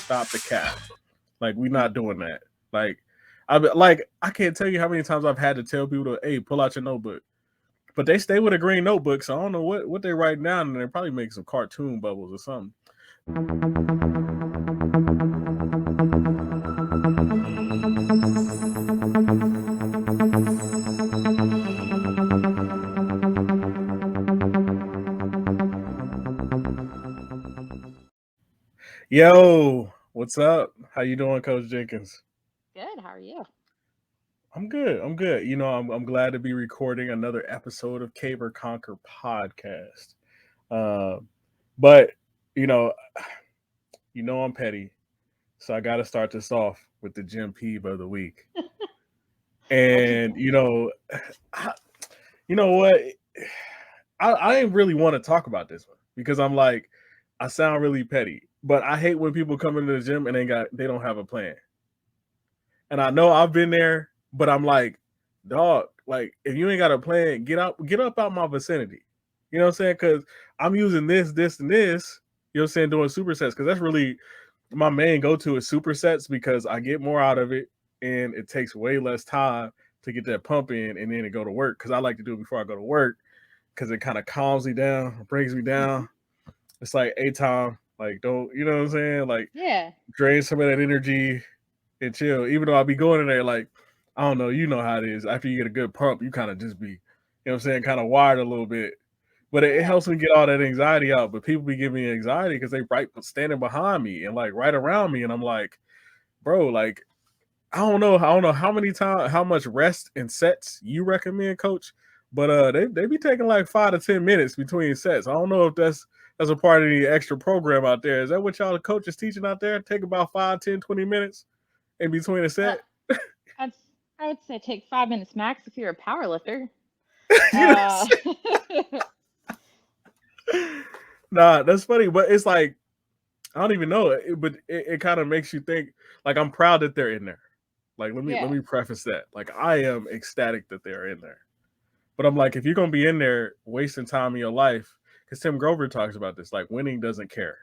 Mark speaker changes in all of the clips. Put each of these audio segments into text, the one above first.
Speaker 1: stop the cap. Like we not doing that. I can't tell you how many times I've had to tell people to, hey, pull out your notebook. But they stay with a green notebook, so I don't know what they write down, and they probably make some cartoon bubbles or something. Yo, what's up? How you doing, Coach Jenkins?
Speaker 2: Good. How are you?
Speaker 1: I'm good. I'm good. I'm glad to be recording another episode of Cave or Conquer podcast. Uh, but you know, I'm petty, so I got to start this off with the gym peeve of the week.
Speaker 2: What you
Speaker 1: And
Speaker 2: got?
Speaker 1: I, you know what? I didn't really want to talk about this one because I'm like, I sound really petty, but I hate when people come into the gym and they don't have a plan. And I know I've been there, but I'm like, dog, like if you ain't got a plan, get up out my vicinity. You know what I'm saying? Because I'm using this, and this. You know what I'm saying? Doing supersets because that's really my main go-to is supersets because I get more out of it and it takes way less time to get that pump in and then to go to work because I like to do it before I go to work because it kind of calms me down, brings me
Speaker 2: Hmm.
Speaker 1: down. It's like a time, like don't you know what I'm saying? Like
Speaker 2: Yeah.
Speaker 1: drain some of that energy and chill. Even though I'll be going in there like, I don't know, you know how it is. After you get a good pump, you kind of just be, what I'm saying, kind of wired a little bit. But it
Speaker 2: Yeah.
Speaker 1: helps me get all that anxiety out. But people be giving me anxiety because they right standing behind me and like right around me, and I'm like, bro, like I don't know how much rest and sets you recommend, coach. But they be taking like 5 to 10 minutes between sets. I don't know if that's a part of the extra program out there. Is that what y'all coaches teaching out there? Take about 5, 10, 20 minutes in between a
Speaker 2: Uh,
Speaker 1: set.
Speaker 2: I'd I would say take 5 minutes max if you're a power lifter.
Speaker 1: You know,
Speaker 2: Uh,
Speaker 1: nah, that's funny, but it's like I don't even know it, but it kind of makes you think. Like I'm proud that they're in there. Like let
Speaker 2: yeah.
Speaker 1: me preface that. Like I am ecstatic that they're in there. But I'm like, if you're gonna be in there wasting time in your life, because Tim Grover talks about this, like winning doesn't care,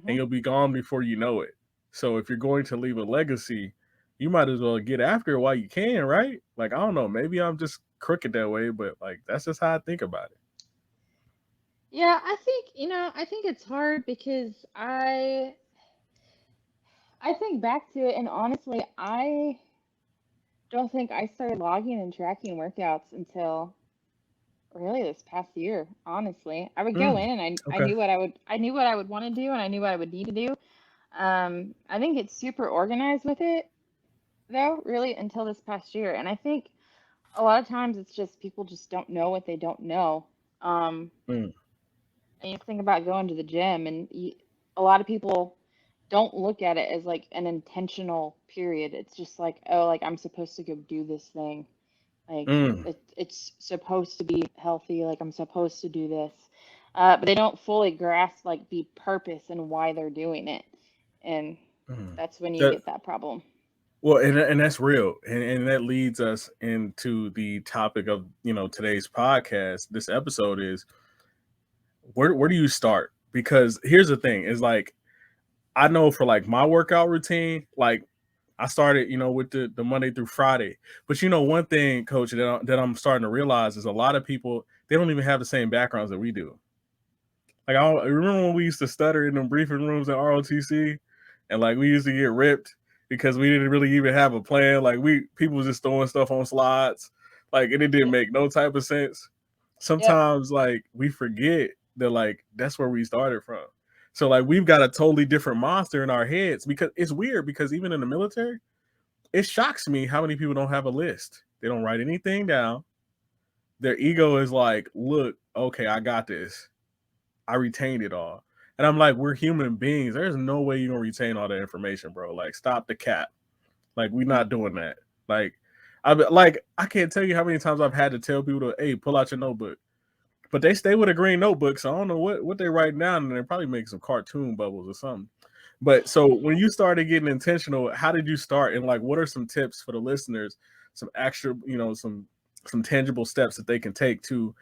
Speaker 1: and
Speaker 2: Hmm.
Speaker 1: you'll be gone before you know it. So if you're going to leave a legacy, you might as well get after it while you can, right? Like I don't know, maybe I'm just crooked that way, but like that's just how I think about it.
Speaker 2: Yeah, I think it's hard because I think back to it and honestly, I don't think I started logging and tracking workouts until really this past year, honestly. I would go
Speaker 1: Mm,
Speaker 2: in and I
Speaker 1: okay.
Speaker 2: knew I knew what I would want to do and I knew what I would need to do. I think it's super organized with it though, really until this past year. And I think a lot of times it's just people just don't know what they don't know. Um,
Speaker 1: Mm,
Speaker 2: and you think about going to the gym, and a lot of people don't look at it as like an intentional period. It's just like, oh, like I'm supposed to go do this thing. Like
Speaker 1: mm,
Speaker 2: it's supposed to be healthy. Like I'm supposed to do this. But they don't fully grasp like the purpose and why they're doing it. And
Speaker 1: mm.
Speaker 2: that's when you
Speaker 1: That
Speaker 2: get that problem.
Speaker 1: well, and that's real, and that leads us into the topic of today's podcast. This episode is where do you start? Because here's the thing: is like I know for like my workout routine, like I started, with the Monday through Friday. But one thing, Coach, that I'm starting to realize is a lot of people they don't even have the same backgrounds that we do. Like I remember when we used to stutter in the briefing rooms at ROTC, and like we used to get ripped because we didn't really even have a plan. Like people was just throwing stuff on slides, like and it didn't
Speaker 2: Yep.
Speaker 1: make no type of sense.
Speaker 2: Yep.
Speaker 1: Sometimes like we forget that like that's where we started from. So like we've got a totally different monster in our heads because it's weird because even in the military, it shocks me how many people don't have a list. They don't write anything down. Their ego is like, look, okay, I got this. I retained it all. And I'm like, we're human beings. There's no way you're gonna retain all that information, bro. Like, stop the cap. Like, we're not doing that. I can't tell you how many times I've had to tell people to, hey, pull out your notebook. But they stay with a green notebook, so I don't know what they write down, and they probably make some cartoon bubbles or something. But so when you started getting intentional, how did you start? And like, what are some tips for the listeners? Some extra, some tangible steps that they can take to,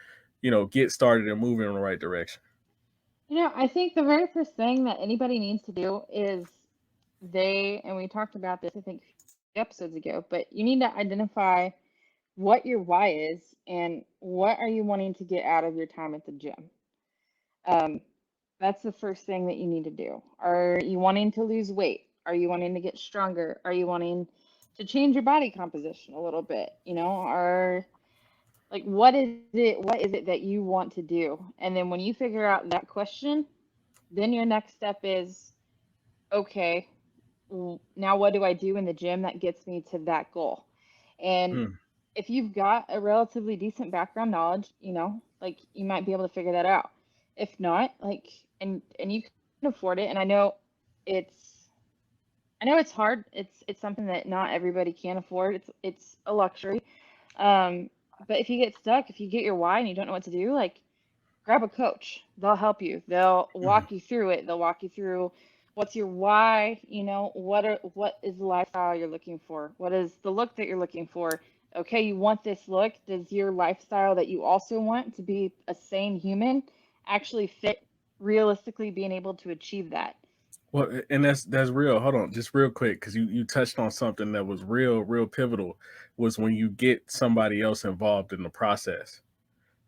Speaker 1: get started and move in the right direction.
Speaker 2: I think the very first thing that anybody needs to do is and we talked about this, I think, a few episodes ago, but you need to identify what your why is and what are you wanting to get out of your time at the gym. Um, that's the first thing that you need to do. Are you wanting to lose weight? Are you wanting to get stronger? Are you wanting to change your body composition a little bit? Or like what is it that you want to do? And then when you figure out that question, then your next step is, okay, now what do I do in the gym that gets me to that goal? And
Speaker 1: Mm,
Speaker 2: if you've got a relatively decent background knowledge, like you might be able to figure that out. If not, like, and you can afford it, and it's I know it's hard. It's something that not everybody can afford. It's a luxury. Um, but if you get stuck, if you get your why and you don't know what to do, like grab a coach. They'll help you. They'll
Speaker 1: mm.
Speaker 2: walk you through it. They'll walk you through what's your why, what is the lifestyle you're looking for? What is the look that you're looking for? Okay, you want this look. Does your lifestyle that you also want to be a sane human actually fit realistically being able to achieve that?
Speaker 1: Well, and that's real. Hold on, just real quick, because you touched on something that was real pivotal. Was when you get somebody else involved in the process.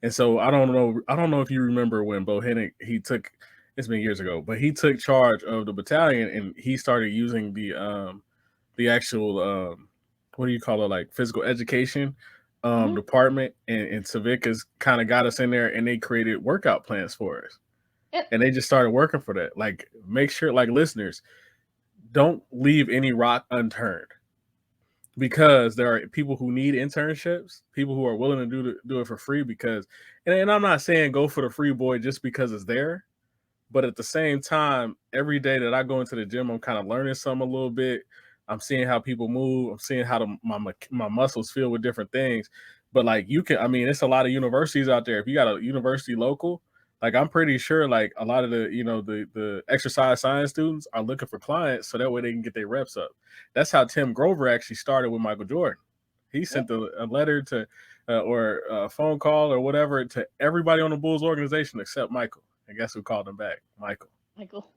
Speaker 1: And so I don't know if you remember when Bohannon he took it's been years ago, but he took charge of the battalion and he started using the actual what do you call it, like physical education
Speaker 2: Hmm.
Speaker 1: department, and Savickas kind of got us in there and they created workout plans for us.
Speaker 2: Yep.
Speaker 1: And they just started working for that. Like, make sure, like, listeners, don't leave any rock unturned, because there are people who need internships, people who are willing to do it for free. Because, and I'm not saying go for the free boy just because it's there, but at the same time, every day that I go into the gym, I'm kind of learning something a little bit. I'm seeing how people move. I'm seeing how my muscles feel with different things. But like, I mean, it's a lot of universities out there. If you got a university local, like, I'm pretty sure like a lot of the exercise science students are looking for clients so that way they can get their reps up. That's how Tim Grover actually started with Michael Jordan. He
Speaker 2: Yep.
Speaker 1: sent a letter to or a phone call or whatever to everybody on the Bulls organization except Michael. And guess who called him back? Michael.
Speaker 2: Michael.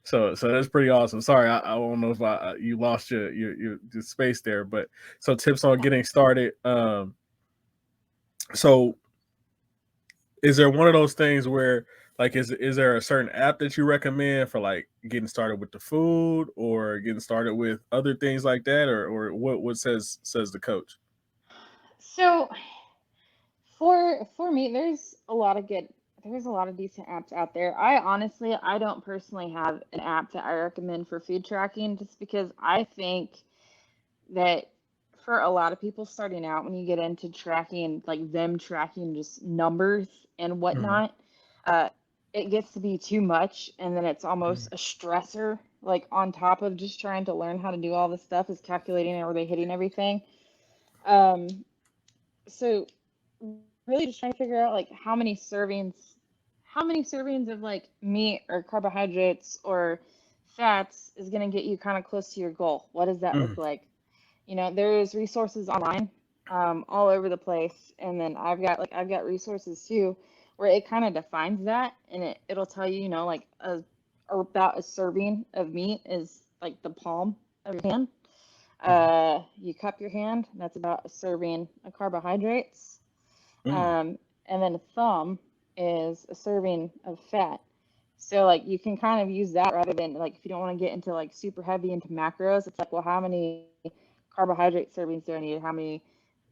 Speaker 1: So that's pretty awesome. Sorry, I don't know if you lost your space there, but so tips on getting started. So is there one of those things where, like, is there a certain app that you recommend for like getting started with the food or getting started with other things like that, or what says the coach?
Speaker 2: So for me, there's a lot of decent apps out there. I don't personally have an app that I recommend for food tracking just because I think that for a lot of people starting out, when you get into tracking, like them tracking just numbers and
Speaker 1: Mhm.
Speaker 2: whatnot, uh, it gets to be too much, and then it's almost
Speaker 1: Mhm.
Speaker 2: a stressor, like on top of just trying to learn how to do all this stuff, is calculating are they hitting everything. Um, so really just trying to figure out like how many servings of like meat or carbohydrates or fats is going to get you kind of close to your goal. What does that
Speaker 1: Mhm.
Speaker 2: look like? There's resources online, all over the place, and then I've got resources too where it kind of defines that, and it'll tell you, like about a serving of meat is like the palm of your hand.
Speaker 1: Mhm.
Speaker 2: You cup your hand, that's about a serving of carbohydrates.
Speaker 1: Mhm.
Speaker 2: Um, and then a thumb is a serving of fat. So like you can kind of use that rather than like if you don't want to get into like super heavy into macros, it's like, well, how many carbohydrate servings do I need? How many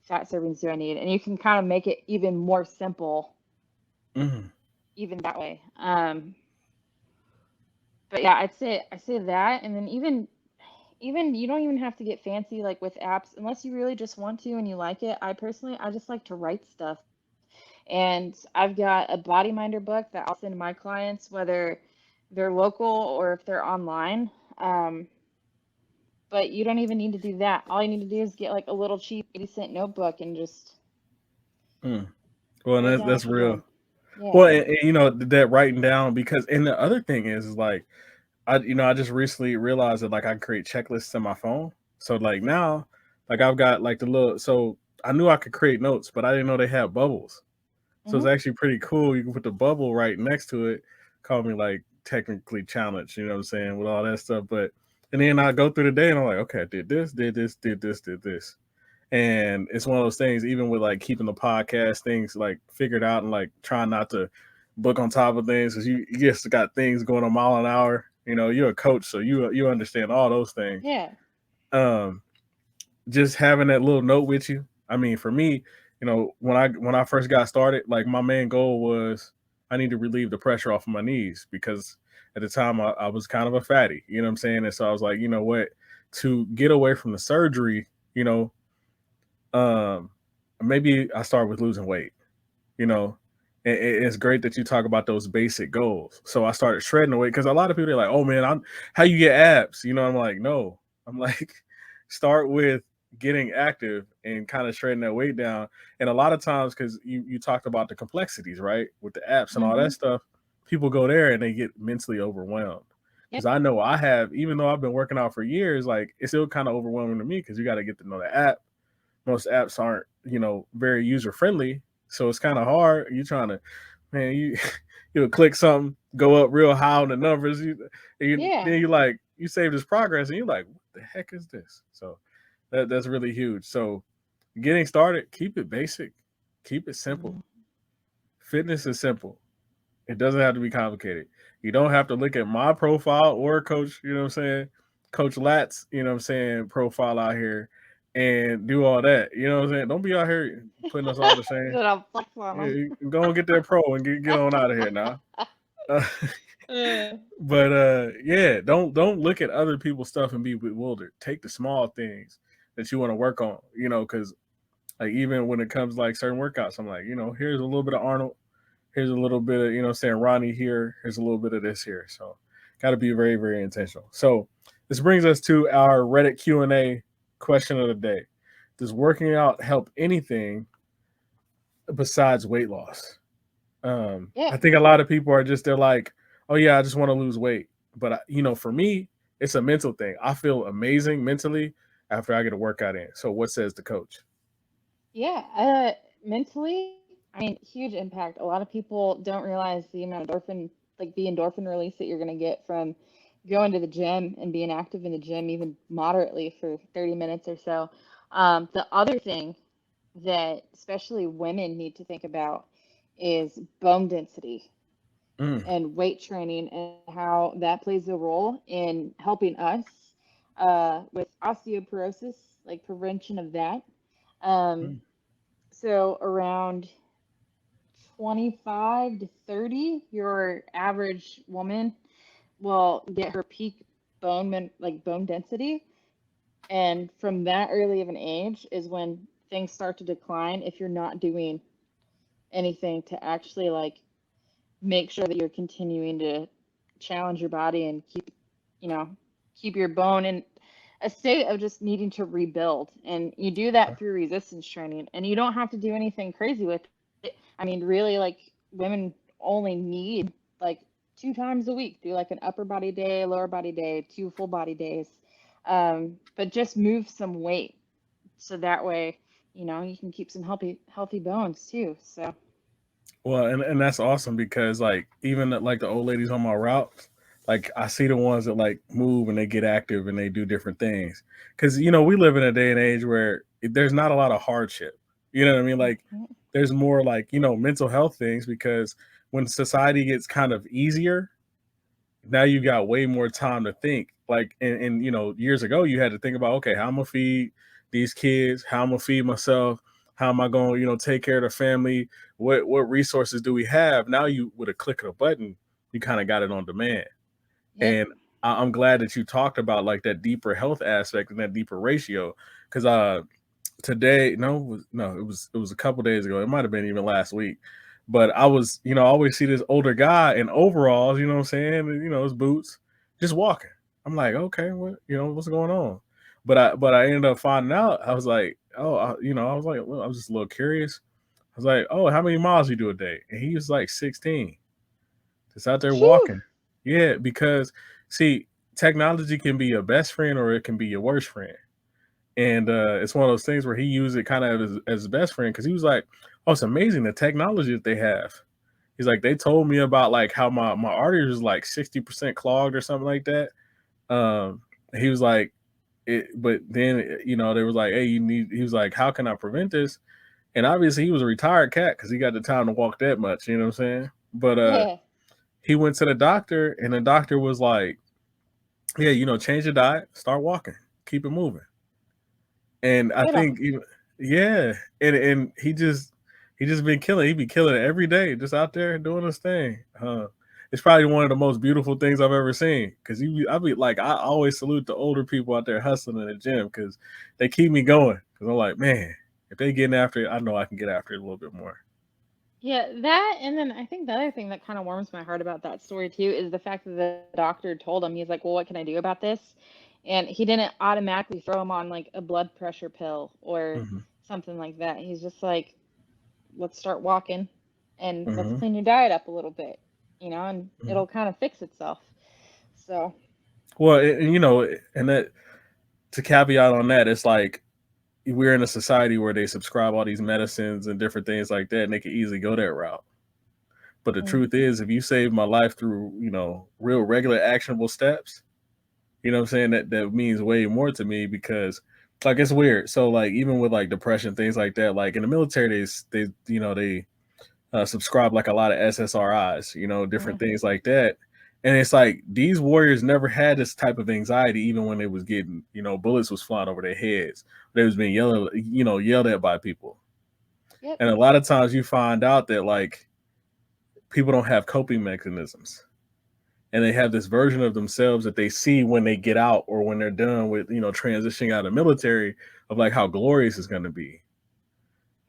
Speaker 2: fat servings do I need? And you can kind of make it even more simple,
Speaker 1: Mhm.
Speaker 2: even that way. But yeah, I say that, and then even you don't even have to get fancy like with apps unless you really just want to and you like it. I just like to write stuff. And I've got a body minder book that I'll send to my clients, whether they're local or if they're online. Um, but you don't even need to do that. All you need to do is get like a little cheap 80-cent notebook and just
Speaker 1: Mhm. Well, and
Speaker 2: write down
Speaker 1: that's
Speaker 2: what you're
Speaker 1: real.
Speaker 2: doing. Yeah.
Speaker 1: Well, and that writing down, because, and the other thing is like, I just recently realized that like I can create checklists on my phone. So like now, like I've got like the little, so I knew I could create notes, but I didn't know they had bubbles. So
Speaker 2: Hmm.
Speaker 1: it's actually pretty cool. You can put the bubble right next to it. Call me like technically challenged, you know what I'm saying, with all that stuff. But and then I go through the day and I'm like, okay, I did this, did this, did this, did this. And it's one of those things, even with like keeping the podcast things like figured out and like trying not to book on top of things because you just got things going a mile an hour. You know, you're a coach, so you understand all those things.
Speaker 2: Yeah.
Speaker 1: Um, just having that little note with you. I mean, for me, you know, when I first got started, like my main goal was I need to relieve the pressure off of my knees because at the time I was kind of a fatty, you know what I'm saying? And so I was like, you know what, to get away from the surgery, you know, um, maybe I start with losing weight, you know. It's great that you talk about those basic goals. So I started shredding away because a lot of people are like, "Oh man, I'm how you get abs?" You know, I'm like, no, I'm like, start with getting active and kind of shredding that weight down. And a lot of times, because you talked about the complexities, right, with the apps and all
Speaker 2: Mm-hmm.
Speaker 1: that stuff, people go there and they get mentally overwhelmed. Because
Speaker 2: Yep.
Speaker 1: I know I have, even though I've been working out for years, like it's still kind of overwhelming to me because you got to get to know the app. Most apps aren't, you know, very user friendly, so it's kind of hard. You're trying to, man, you you'll click something, go up real high on the numbers,
Speaker 2: Yeah.
Speaker 1: then you like you save this progress, and you're like, what the heck is this? So that's really huge. So getting started, keep it basic, keep it simple.
Speaker 2: Mm-hmm.
Speaker 1: Fitness is simple. It doesn't have to be complicated. You don't have to look at my profile or coach, you know what I'm saying? Coach Lat's, you know what I'm saying, profile out here and do all that. You know what I'm saying? Don't be out here putting us all the same.
Speaker 2: Then I'll flex on
Speaker 1: Yeah,
Speaker 2: them.
Speaker 1: go and get that pro and get on out of here now. Uh,
Speaker 2: Uh,
Speaker 1: but yeah, don't look at other people's stuff and be bewildered. Take the small things that you want to work on, you know, because like even when it comes like certain workouts, I'm like, you know, here's a little bit of Arnold, here's a little bit of, you know, saying Ronnie here, here's a little bit of this here. So got to be very, very intentional. So this brings us to our Reddit Q&A question of the day. Does working out help anything besides weight loss?
Speaker 2: yeah.
Speaker 1: I think a lot of people are just, they're like, oh yeah, I just want to lose weight. But you know, for me, it's a mental thing. I feel amazing mentally after I get a workout in. So what says the coach?
Speaker 2: Yeah. Mentally, I mean, huge impact. A lot of people don't realize the amount of endorphin, like the endorphin release that you're going to get from going to the gym and being active in the gym, even moderately for 30 minutes or so. The other thing that especially women need to think about is bone density
Speaker 1: Mm,
Speaker 2: and weight training and how that plays a role in helping us with osteoporosis, like prevention of that. Um,
Speaker 1: mm,
Speaker 2: so around 25 to 30, your average woman will get her peak like bone density. And from that early of an age is when things start to decline if you're not doing anything to actually like make sure that you're continuing to challenge your body and keep, you know, keep your bone in a state of just needing to rebuild. And you do that through resistance training. And you don't have to do anything crazy with it. I mean, really, like women only need like 2 times a week. Do like an upper body day, lower body day, 2 full body days. But just move some weight so that way, you know, you can keep some healthy bones too. So
Speaker 1: Well, and that's awesome because like even like the old ladies on my route, like I see the ones that like move and they get active and they do different things. Because you know we live in a day and age where there's not a lot of hardship. You know what I mean? Like
Speaker 2: mhm.
Speaker 1: there's more like you know mental health things because when society gets kind of easier, now you got way more time to think. Like and you know, years ago you had to think about okay, how I'm gonna feed these kids, how I'm gonna feed myself, how am I gonna, you know, take care of the family, what resources do we have? Now you with a click of a button, you kind of got it on demand.
Speaker 2: Yep.
Speaker 1: And I'm glad that you talked about like that deeper health aspect and that deeper ratio. Cause today no it was a couple days ago, it might have been even last week, but I was, you know, I always see this older guy in overalls, you know what I'm saying, and, you know, his boots, just walking. I'm like, okay, what, you know, what's going on? But I ended up finding out. I was like, oh, you know, I was like, well, I was just a little curious. I was like, oh, how many miles you do a day? And he was like 16, just out there
Speaker 2: Phew.
Speaker 1: walking. Yeah, because see, technology can be your best friend or it can be your worst friend. And it's one of those things where he used it kind of as his best friend because he was like, "Oh, it's amazing the technology that they have." He's like, they told me about like how my arteries was like 60% clogged or something like that. Um, he was like, but then they was like, hey, you need. He was like, how can I prevent this? And obviously, he was a retired cat because he got the time to walk that much. You know what I'm saying? But
Speaker 2: Yeah.
Speaker 1: he went to the doctor, and the doctor was like, yeah, change your diet, start walking, keep it moving. And I
Speaker 2: Good on
Speaker 1: think,
Speaker 2: him.
Speaker 1: yeah, and he just been killing. He be killing it every day, just out there doing his thing. It's probably one of the most beautiful things I've ever seen. Because I be like, I always salute the older people out there hustling in the gym because they keep me going. Because I'm like, man, if they getting after it, I know I can get after it a little bit more.
Speaker 2: Yeah, that, and then I think the other thing that kind of warms my heart about that story too is the fact that the doctor told him, he's like, "Well, what can I do about this?" And he didn't automatically throw him on like a blood pressure pill or
Speaker 1: Hmm.
Speaker 2: something like that. He's just like, "Let's start walking and let's
Speaker 1: Hmm.
Speaker 2: clean your diet up a little bit, and
Speaker 1: Hmm.
Speaker 2: it'll kind of fix itself." So,
Speaker 1: Well, and that to caveat on that, it's like we're in a society where they subscribe all these medicines and different things like that, and they can easily go that route. But the
Speaker 2: mm,
Speaker 1: truth is, if you save my life through, real regular actionable steps, what I'm saying, that means way more to me because like it's weird. So like even with like depression, things like that, like in the military, they subscribe like a lot of SSRIs, different
Speaker 2: hmm
Speaker 1: things like that. And it's like these warriors never had this type of anxiety, even when they was getting, bullets was flying over their heads. They was being yelled at by people.
Speaker 2: yep,
Speaker 1: And a lot of times you find out that like people don't have coping mechanisms. And they have this version of themselves that they see when they get out or when they're done with, transitioning out of the military of like how glorious it's going to be.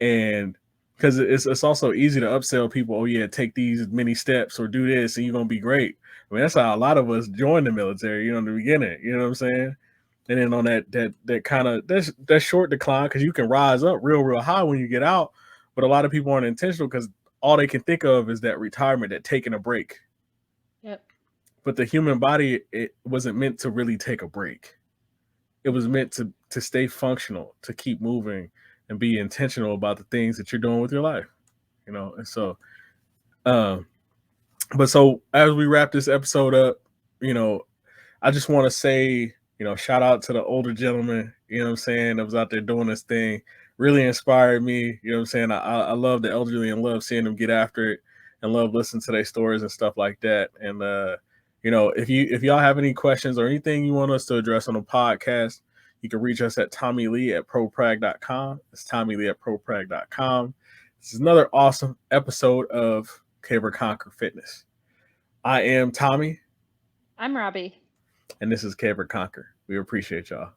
Speaker 1: And because it's also easy to upsell people, oh yeah, take these many steps or do this and you're gonna be great. I mean, that's how a lot of us join the military, in the beginning. You know what I'm saying? And then on that kind of that short decline, because you can rise up real high when you get out, but a lot of people aren't intentional because all they can think of is that retirement, that taking a break.
Speaker 2: yep,
Speaker 1: But the human body, it wasn't meant to really take a break. It was meant to stay functional, to keep moving and be intentional about the things that you're doing with your life. And
Speaker 2: yep.
Speaker 1: so um but so as we wrap this episode up, you know I just want to say, shout out to the older gentleman, what I'm saying, that was out there doing this thing. Really inspired me, what I'm saying. I love the elderly and love seeing them get after it and love listening to their stories and stuff like that. And if y'all have any questions or anything you want us to address on the podcast, you can reach us at tommylee@proprag.com. It's tommylee@proprag.com. This is another awesome episode of Caver Conquer Fitness. I am Tommy,
Speaker 2: I'm Robbie.
Speaker 1: and this is Caver Conquer. We appreciate y'all.